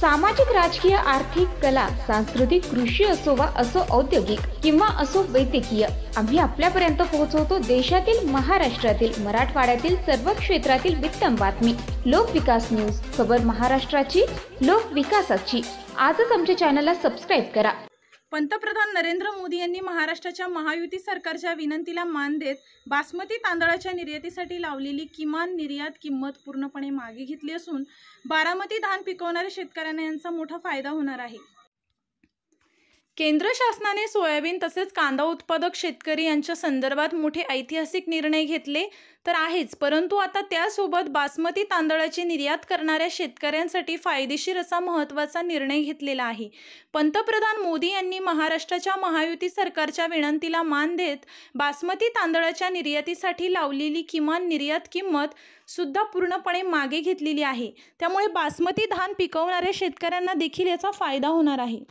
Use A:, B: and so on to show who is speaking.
A: सामाजिक, राजकीय, आर्थिक, कला, सांस्कृतिक, कृषी असो वा असो औद्योगिक किंवा असो वैद्यकीय, आम्ही आपल्यापर्यंत पोहोचवतो देशातील, महाराष्ट्रातील, मराठवाड्यातील सर्व क्षेत्रातील वित्तम बातमी. लोकविकास न्यूज, खबर महाराष्ट्राची, लोकविकासाची. आजच आमच्या चॅनलला सबस्क्राईब करा.
B: पंतप्रधान नरेंद्र मोदी यांनी महाराष्ट्राच्या महायुती सरकारच्या विनंतीला मान देत बासमती तांदळाच्या निर्यातीसाठी लावलेली किमान निर्यात किंमत पूर्णपणे मागे घेतली असून बारामती धान पिकवणाऱ्या शेतकऱ्यांना यांचा मोठा फायदा होणार आहे. केंद्र शासनाने सोयाबीन तसेच कांदा उत्पादक शेतकरी यांच्या संदर्भात मोठे ऐतिहासिक निर्णय घेतले तर आहेच, परंतु आता त्यासोबत बासमती तांदळाची निर्यात करणाऱ्या शेतकऱ्यांसाठी फायदेशीर असा महत्त्वाचा निर्णय घेतलेला आहे. पंतप्रधान मोदी यांनी महाराष्ट्राच्या महायुती सरकारच्या विनंतीला मान देत बासमती तांदळाच्या निर्यातीसाठी लावलेली किमान निर्यात किंमत सुद्धा पूर्णपणे मागे घेतलेली आहे. त्यामुळे बासमती धान पिकवणाऱ्या शेतकऱ्यांना देखील याचा फायदा होणार आहे.